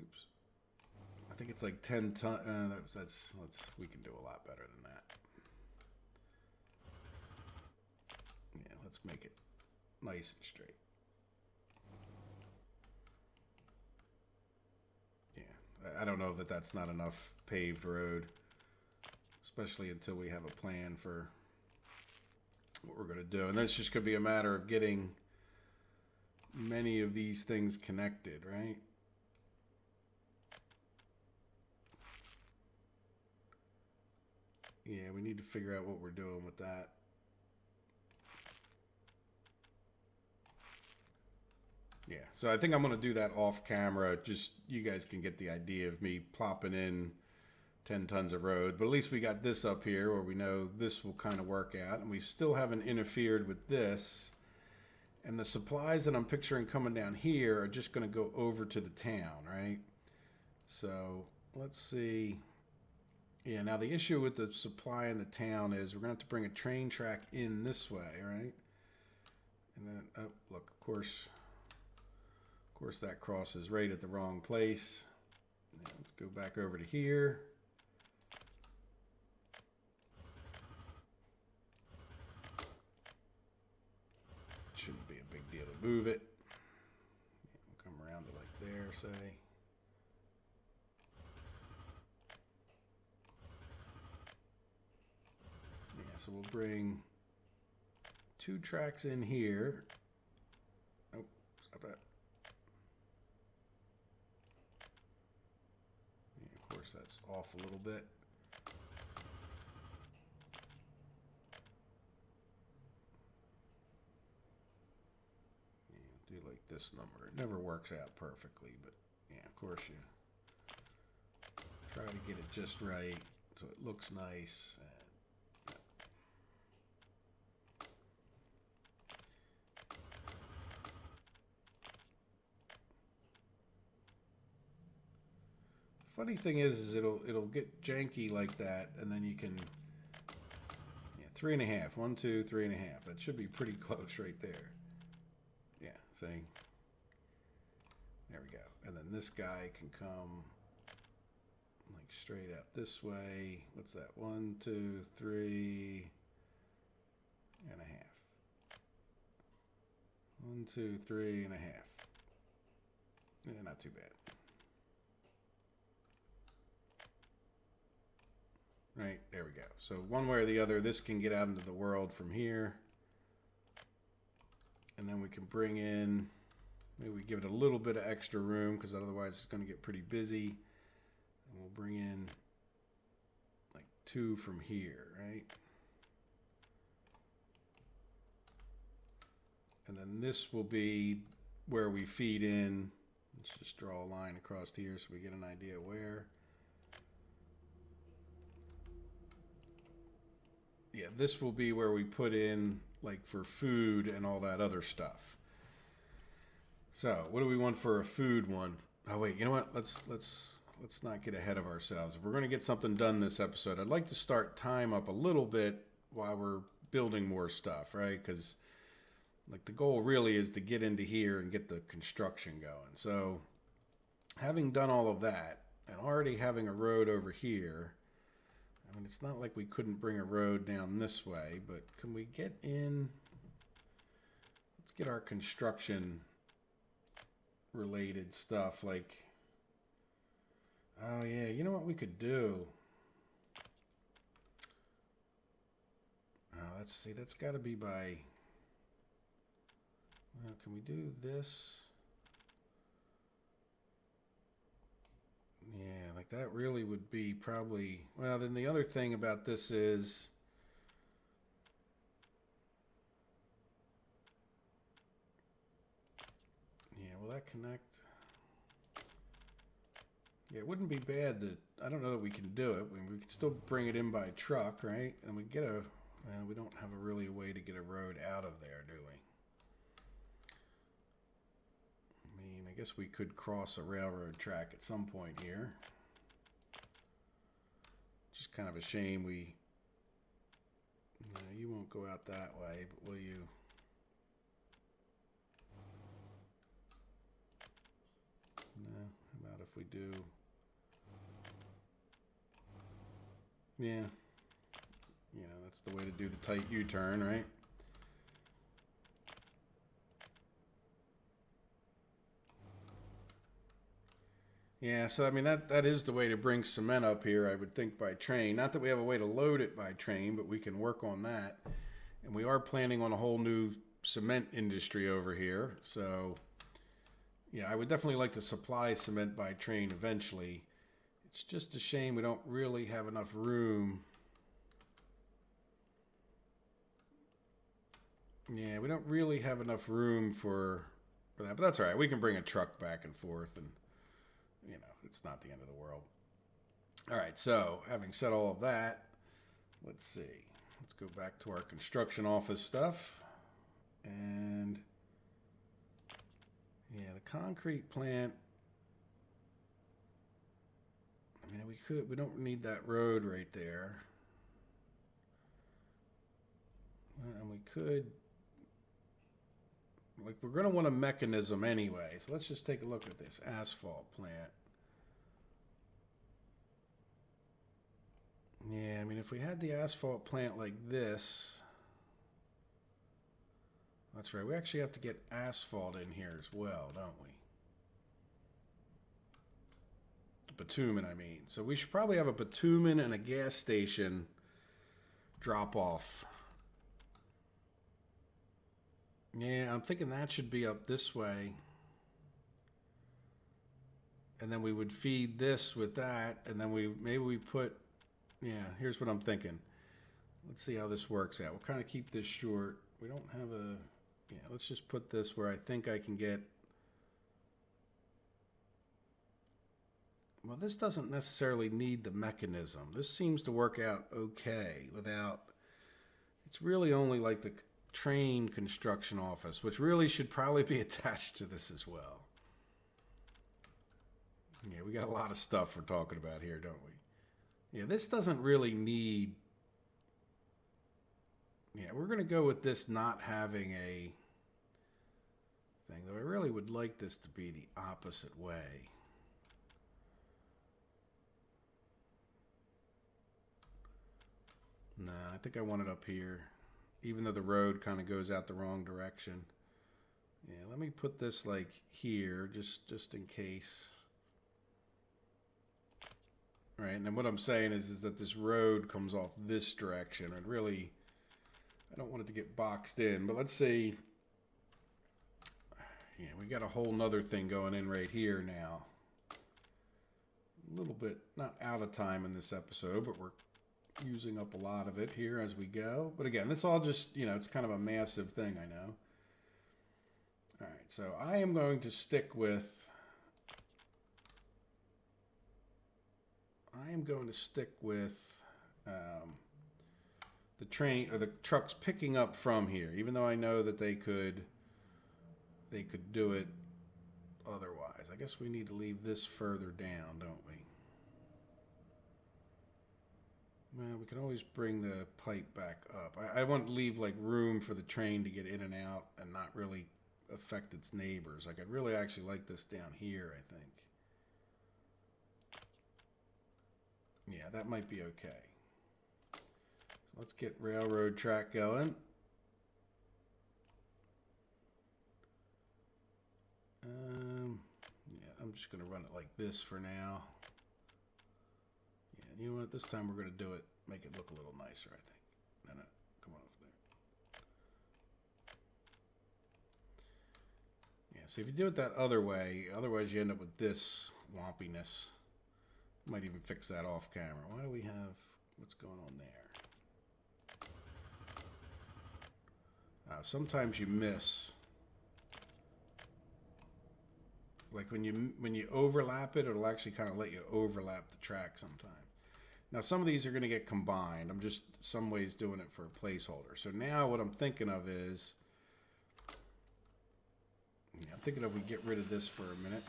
Speaker 1: Oops. I think it's like 10 ton. We can do a lot better than that. Yeah, let's make it nice and straight. Yeah, I don't know that that's not enough paved road, especially until we have a plan for what we're going to do. And then it's just going to be a matter of getting many of these things connected, right? Yeah, we need to figure out what we're doing with that. Yeah, so I think I'm going to do that off camera. Just you guys can get the idea of me plopping in 10 tons of road. But at least we got this up here where we know this will kind of work out. And we still haven't interfered with this. And the supplies that I'm picturing coming down here are just going to go over to the town, right? So let's see. Yeah, now the issue with the supply in the town is we're going to have to bring a train track in this way, right? And then, oh, look, of course that crosses right at the wrong place. Now let's go back over to here. Shouldn't be a big deal to move it. We'll come around to like there, say. So we'll bring 2 tracks in here. Oh, stop that. Yeah, of course, that's off a little bit. Yeah, do like this number. It never works out perfectly, but yeah, of course you try to get it just right so it looks nice. funny thing is it'll get janky like that, and then you can 3.5. 1, 2, 3.5. That should be pretty close right there. Yeah, see? There we go. And then this guy can come like straight out this way. What's that? 1, 2, 3.5. 1, 2, 3.5. Yeah, not too bad. Right, there we go. So one way or the other, this can get out into the world from here. And then we can bring in, maybe we give it a little bit of extra room because otherwise it's going to get pretty busy. And we'll bring in like 2 from here, right? And then this will be where we feed in. Let's just draw a line across here so we get an idea where. Yeah, this will be where we put in like for food and all that other stuff. So what do we want for a food one? Oh wait, you know what? Let's not get ahead of ourselves. If we're going to get something done this episode, I'd like to start time up a little bit while we're building more stuff, right? Because like the goal really is to get into here and get the construction going. So having done all of that and already having a road over here, I mean, it's not like we couldn't bring a road down this way, but can we get in? Let's get our construction related stuff like, oh yeah, you know what we could do? Oh, let's see, that's got to be by, well, can we do this? Yeah, like that really would be probably, well, then the other thing about this is, yeah, will that connect? Yeah, it wouldn't be bad that, I don't know that we can do it. We can still bring it in by truck, right? And we get a, well, we don't have really a way to get a road out of there, do we? I mean, I guess we could cross a railroad track at some point here. Just kind of a shame we, no, you won't go out that way, but will you? No, how about if we do? Yeah, you know, that's the way to do the tight U-turn, right? Yeah, so I mean that is the way to bring cement up here, I would think, by train. Not that we have a way to load it by train, but we can work on that. And we are planning on a whole new cement industry over here. So, yeah, I would definitely like to supply cement by train eventually. It's just a shame we don't really have enough room. Yeah, we don't really have enough room for that, but that's all right. We can bring a truck back and forth, and you know, it's not the end of the world. All right, so having said all of that, let's see. Let's go back to our construction office stuff. And yeah, the concrete plant, I mean, we don't need that road right there. And we could, like, we're going to want a mechanism anyway. So let's just take a look at this asphalt plant. Yeah, I mean, if we had the asphalt plant like this, that's right. We actually have to get asphalt in here as well, don't we? Bitumen, I mean. So we should probably have a bitumen and a gas station drop off. Yeah, I'm thinking that should be up this way. And then we would feed this with that, and then maybe we put, yeah, here's what I'm thinking. Let's see how this works out. We'll kind of keep this short. We don't have a, yeah, let's just put this where I think I can get, well, this doesn't necessarily need the mechanism. This seems to work out okay without, it's really only like the train construction office, which really should probably be attached to this as well. Yeah, we got a lot of stuff we're talking about here, don't we? Yeah, this doesn't really need... Yeah, we're going to go with this not having a thing, though I really would like this to be the opposite way. Nah, I think I want it up here, even though the road kind of goes out the wrong direction. Yeah, let me put this like here, just in case. Right, and then what I'm saying is that this road comes off this direction, and really, I don't want it to get boxed in, but let's say, yeah, we got a whole nother thing going in right here now. A little bit, not out of time in this episode, but we're using up a lot of it here as we go. But again, this all just, you know, it's kind of a massive thing, I know. All right, so I am going to stick with, the train or the trucks picking up from here, even though I know that they could do it otherwise. I guess we need to leave this further down, don't we? Well, we can always bring the pipe back up. I want to leave like room for the train to get in and out and not really affect its neighbors. Like, I'd really actually like this down here, I think. Yeah, that might be okay. So let's get railroad track going. Yeah, I'm just going to run it like this for now. Yeah, you know what? This time we're going to do it, make it look a little nicer, I think. No, come on over there. Yeah, so if you do it that other way, otherwise you end up with this wompiness. Might even fix that off camera. Why do we have, what's going on there? Sometimes you miss. Like when you overlap it, it'll actually kind of let you overlap the track sometimes. Now some of these are going to get combined. I'm just some ways doing it for a placeholder. So now what I'm thinking of is, yeah, I'm thinking of we get rid of this for a minute.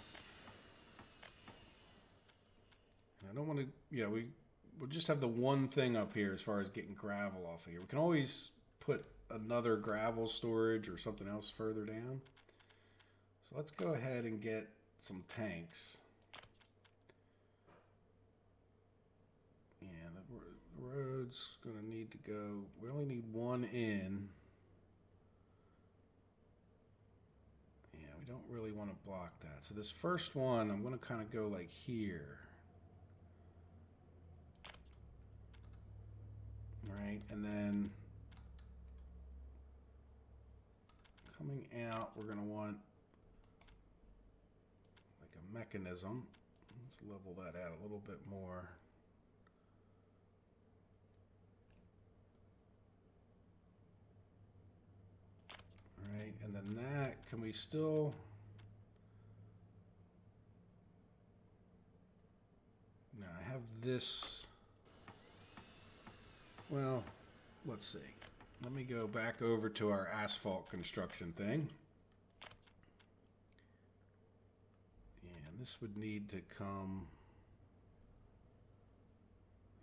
Speaker 1: And I don't want to, you know, we'll just have the one thing up here as far as getting gravel off of here. We can always put another gravel storage or something else further down. So let's go ahead and get some tanks. Yeah, the road's going to need to go, we only need one in. Yeah, we don't really want to block that. So this first one, I'm going to kind of go like here. Right, and then coming out, we're going to want like a mechanism. Let's level that out a little bit more. All right, and then that, can we still... Now I have this... Well, let's see. Let me go back over to our asphalt construction thing. And this would need to come...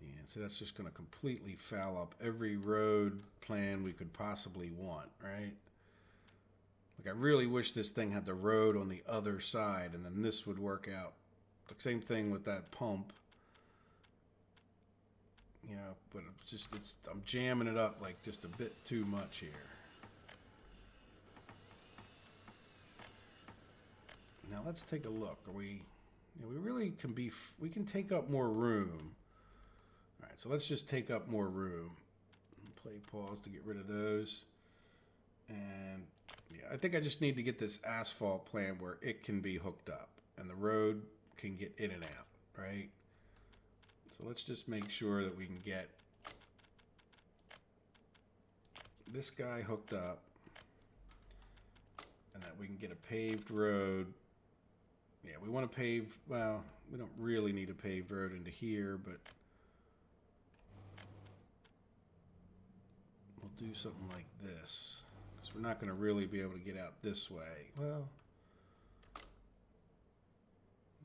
Speaker 1: Yeah, so that's just going to completely foul up every road plan we could possibly want, right? Like, I really wish this thing had the road on the other side, and then this would work out. The same thing with that pump. You know, but it's just, I'm jamming it up like just a bit too much here. Now let's take a look. Are we, you know, we really can be, we can take up more room. All right, so let's just take up more room. Play pause to get rid of those. And yeah, I think I just need to get this asphalt plan where it can be hooked up and the road can get in and out, right? So let's just make sure that we can get this guy hooked up and that we can get a paved road. Yeah, we want to pave, well, we don't really need a paved road into here, but we'll do something like this. Because we're not going to really be able to get out this way. Well,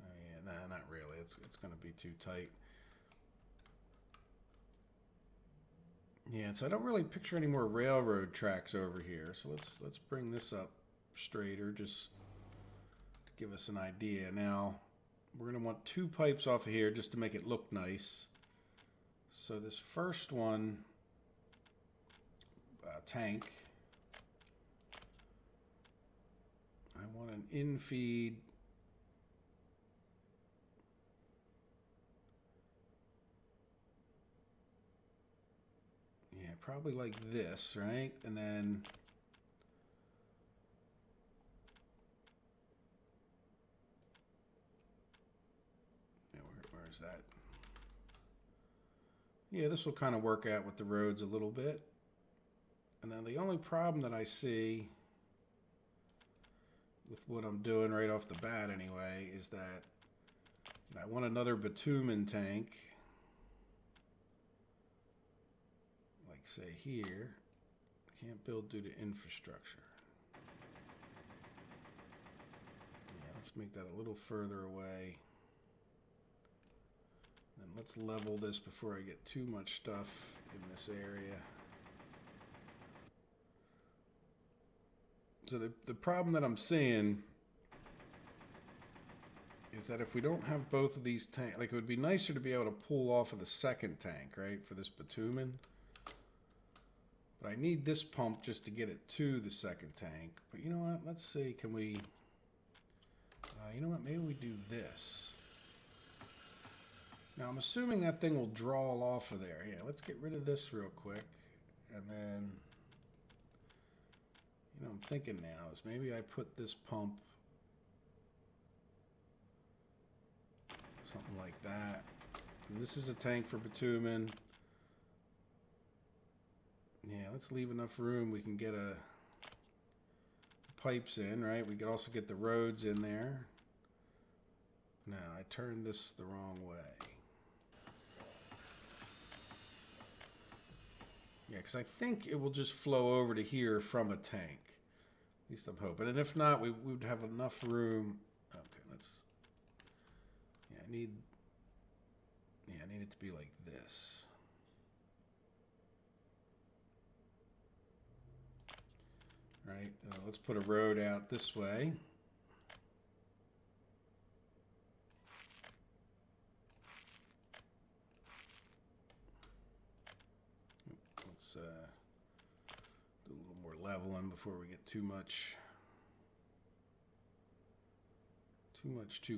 Speaker 1: oh yeah, nah, not really. It's going to be too tight. Yeah, so I don't really picture any more railroad tracks over here. So let's bring this up straighter just to give us an idea. Now, we're going to want 2 pipes off of here just to make it look nice. So this first one, tank, I want an in-feed. Yeah, probably like this, right? And then yeah, where's that? Yeah, this will kind of work out with the roads a little bit. And then the only problem that I see with what I'm doing right off the bat anyway is that I want another bitumen tank. Like say here. Can't build due to infrastructure. Yeah, let's make that a little further away. And let's level this before I get too much stuff in this area. So the problem that I'm seeing is that if we don't have both of these tanks, like it would be nicer to be able to pull off of the second tank, right, for this bitumen. But I need this pump just to get it to the second tank. But you know what? Let's see, can we, you know what, maybe we do this. Now I'm assuming that thing will draw off of there. Yeah, let's get rid of this real quick. And then, you know, I'm thinking now is maybe I put this pump something like that. And this is a tank for bitumen. Yeah, let's leave enough room. We can get a pipes in, right? We could also get the roads in there. Now, I turned this the wrong way. Yeah, because I think it will just flow over to here from a tank. At least I'm hoping. And if not, we would have enough room. Okay, let's... Yeah, I need it to be like this. Right, let's put a road out this way. Let's do a little more leveling before we get too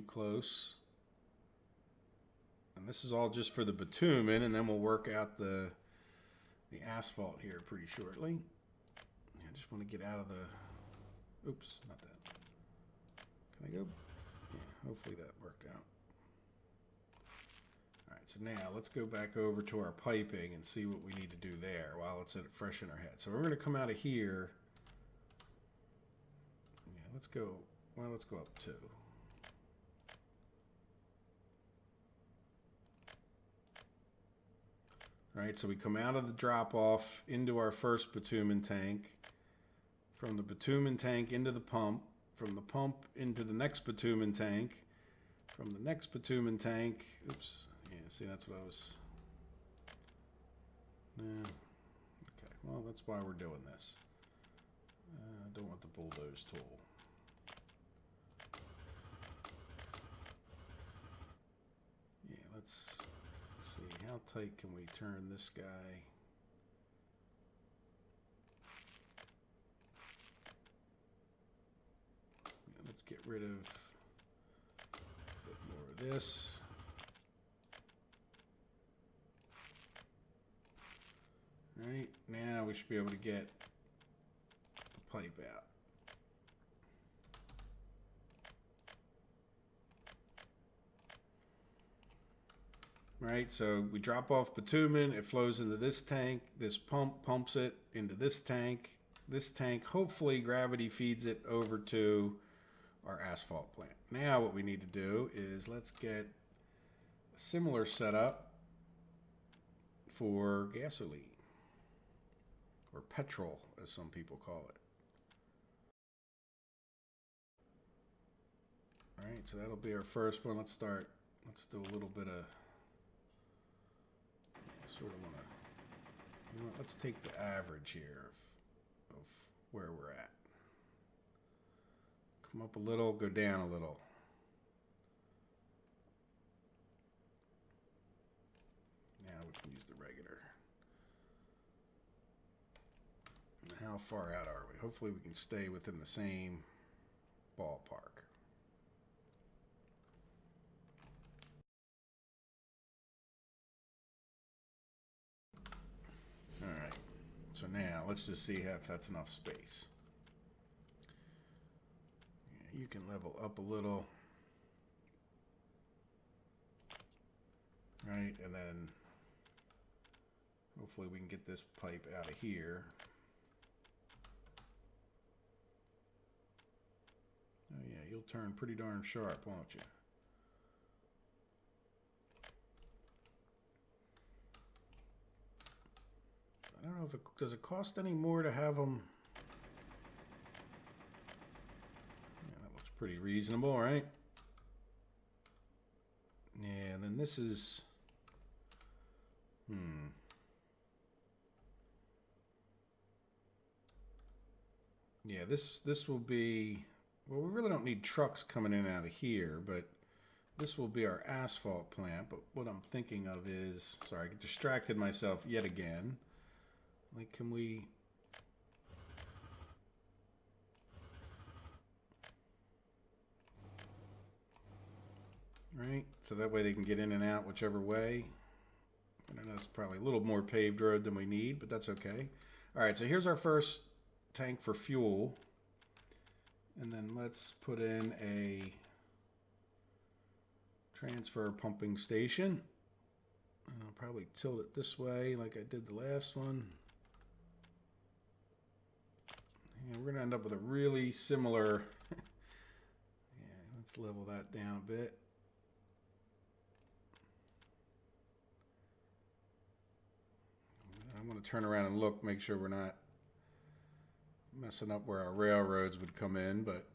Speaker 1: close. And this is all just for the bitumen, and then we'll work out the asphalt here pretty shortly. I just want to get out of the... Oops, not that. Can I go? Yeah, hopefully that worked out. All right, so now let's go back over to our piping and see what we need to do there while it's fresh in our head. So we're going to come out of here. Yeah, let's go up 2. All right, so we come out of the drop-off into our first bitumen tank. From the bitumen tank into the pump. From the pump into the next bitumen tank. From the next bitumen tank. Oops. Yeah, see, that's what I was... Yeah. Okay, well, that's why we're doing this. I don't want the bulldoze tool. Yeah, let's see. How tight can we turn this guy? Let's get rid of a bit more of this. Right, now we should be able to get the pipe out. Right, so we drop off bitumen, it flows into this tank, this pump pumps it into this tank, hopefully gravity feeds it over to our asphalt plant. Now what we need to do is let's get a similar setup for gasoline, or petrol as some people call it. All right, so that'll be our first one. Let's do a little bit of, sort of want to, let's take the average here of where we're at. Come up a little, go down a little. Now we can use the regular. And how far out are we? Hopefully we can stay within the same ballpark. All right, so now let's just see if that's enough space. Yeah, you can level up a little. Right, and then hopefully we can get this pipe out of here. Oh yeah, you'll turn pretty darn sharp, won't you? I don't know if does it cost any more to have them. Yeah, that looks pretty reasonable, right? Yeah, and then this is, yeah, this will be, well, we really don't need trucks coming in and out of here, but this will be our asphalt plant. But what I'm thinking of is, sorry, I distracted myself yet again. Like, can we... Right, so that way they can get in and out whichever way. And I know it's probably a little more paved road than we need, but that's okay. All right, so here's our first tank for fuel. And then let's put in a transfer pumping station. And I'll probably tilt it this way like I did the last one. And we're going to end up with a really similar... Yeah, let's level that down a bit. I'm going to turn around and look, make sure we're not messing up where our railroads would come in, but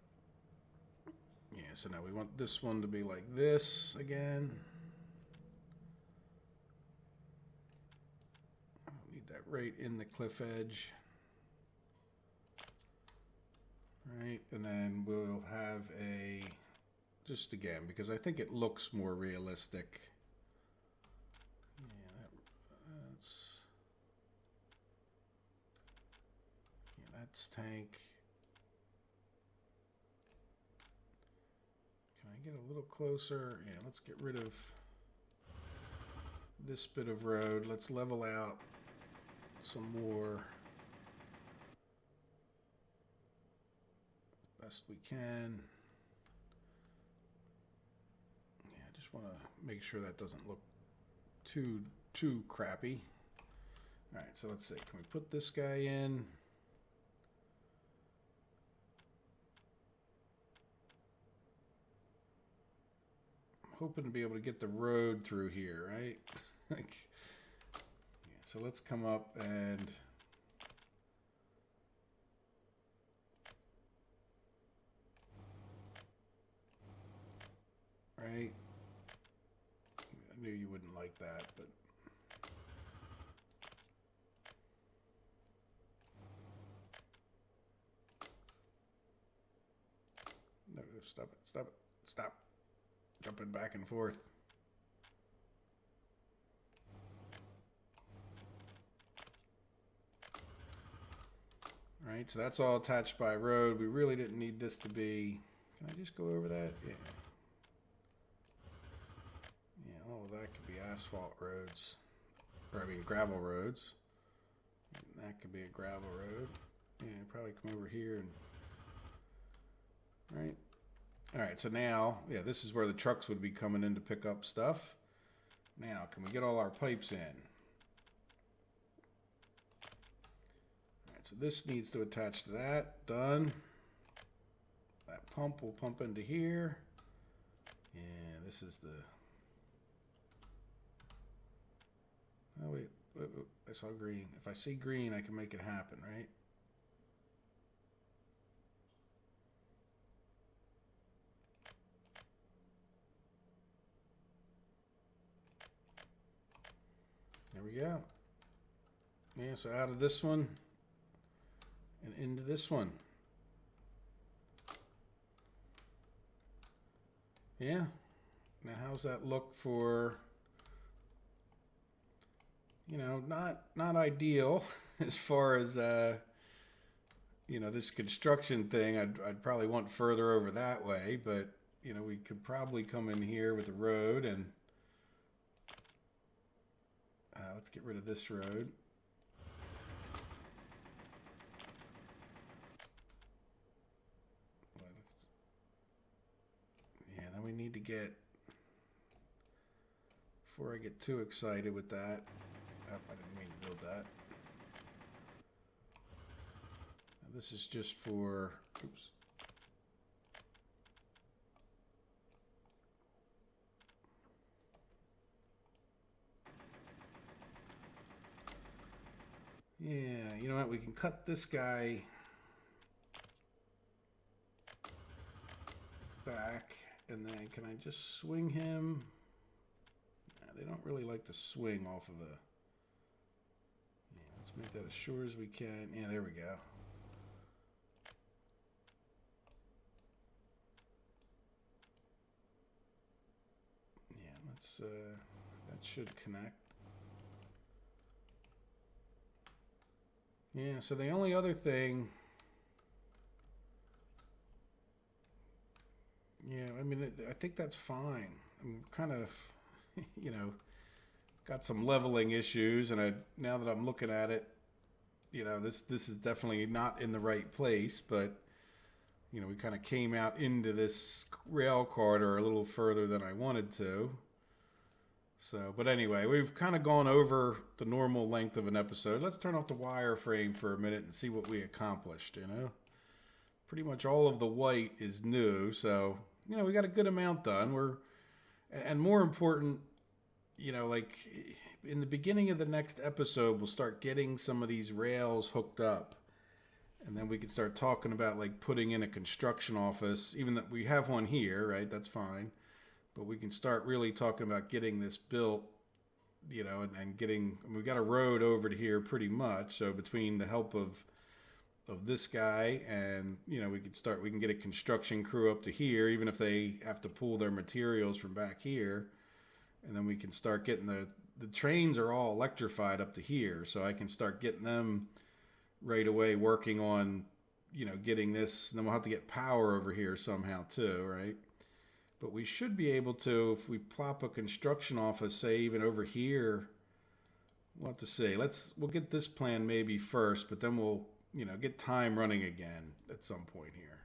Speaker 1: yeah, so now we want this one to be like this again. I don't need that right in the cliff edge. Right, and then we'll have a, just again, because I think it looks more realistic. That's tank. Can I get a little closer? Yeah, let's get rid of this bit of road. Let's level out some more as best we can. Yeah, I just want to make sure that doesn't look too crappy. All right, so let's see. Can we put this guy in? Hoping to be able to get the road through here, right? Like, yeah, so let's come up and right. I knew you wouldn't like that, but no, stop it, stop it, stop. Jumping back and forth. All right, so that's all attached by road. We really didn't need this to be, can I just go over that? Yeah. Yeah, all of that could be asphalt roads, or I mean gravel roads. And that could be a gravel road. Yeah, probably come over here and, right. All right, so now, yeah, this is where the trucks would be coming in to pick up stuff. Now, can we get all our pipes in? All right, so this needs to attach to that. Done. That pump will pump into here. And this is the... Oh, wait, I saw green. If I see green, I can make it happen, right? we go. Yeah, so out of this one and into this one. Yeah. Now how's that look for, you know, not ideal as far as you know, this construction thing. I'd probably want further over that way, but you know, we could probably come in here with the road and let's get rid of this road. Yeah, then we need to get, before I get too excited with that, oh, I didn't mean to build that. Now this is just for, oops. Yeah, you know what? We can cut this guy back, and then can I just swing him? Nah, they don't really like to swing off of a. Yeah, let's make that as short as we can. Yeah, there we go. Yeah, let's. That should connect. Yeah, so the only other thing, yeah, I mean, I think that's fine. I'm kind of, you know, got some leveling issues, and now that I'm looking at it, you know, this is definitely not in the right place, but, you know, we kind of came out into this rail corridor a little further than I wanted to. So, but anyway, we've kind of gone over the normal length of an episode. Let's turn off the wireframe for a minute and see what we accomplished, you know. Pretty much all of the white is new, so, you know, we got a good amount done. And more important, you know, like in the beginning of the next episode, we'll start getting some of these rails hooked up. And then we can start talking about like putting in a construction office, even that we have one here, right? That's fine. But we can start really talking about getting this built, you know, and getting, we got a road over to here pretty much. So between the help of this guy and, you know, we can get a construction crew up to here, even if they have to pull their materials from back here. And then we can start getting the trains are all electrified up to here. So I can start getting them right away working on, you know, getting this. And then we'll have to get power over here somehow too, right? But we should be able to, if we plop a construction office, say even over here, we'll have to see. We'll get this plan maybe first, but then we'll, you know, get time running again at some point here.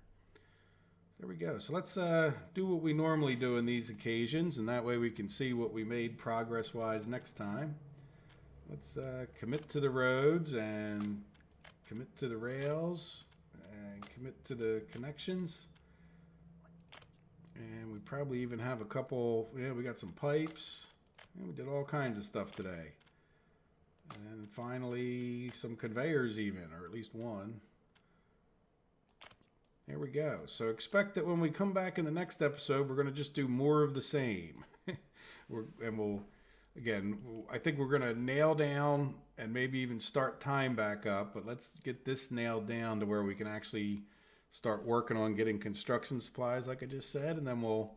Speaker 1: There we go. So let's do what we normally do in these occasions, and that way we can see what we made progress-wise next time. Let's commit to the roads and commit to the rails and commit to the connections. And we probably even have a couple, yeah, we got some pipes. Yeah, we did all kinds of stuff today. And finally, some conveyors even, or at least one. There we go. So expect that when we come back in the next episode, we're going to just do more of the same. I think we're going to nail down and maybe even start time back up. But let's get this nailed down to where we can actually start working on getting construction supplies, like I just said, and then we'll,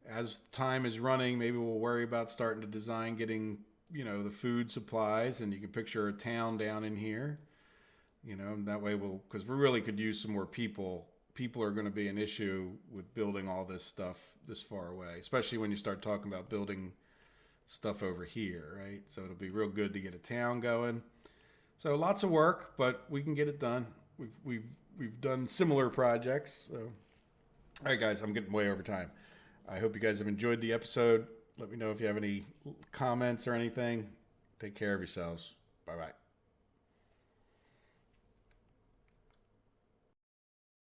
Speaker 1: as time is running, maybe we'll worry about starting to design getting, you know, the food supplies, and you can picture a town down in here, you know, and that way because we really could use some more people. People are going to be an issue with building all this stuff this far away, especially when you start talking about building stuff over here, right? So it'll be real good to get a town going. So lots of work, but we can get it done. We've done similar projects. So. All right, guys, I'm getting way over time. I hope you guys have enjoyed the episode. Let me know if you have any comments or anything. Take care of yourselves. Bye-bye.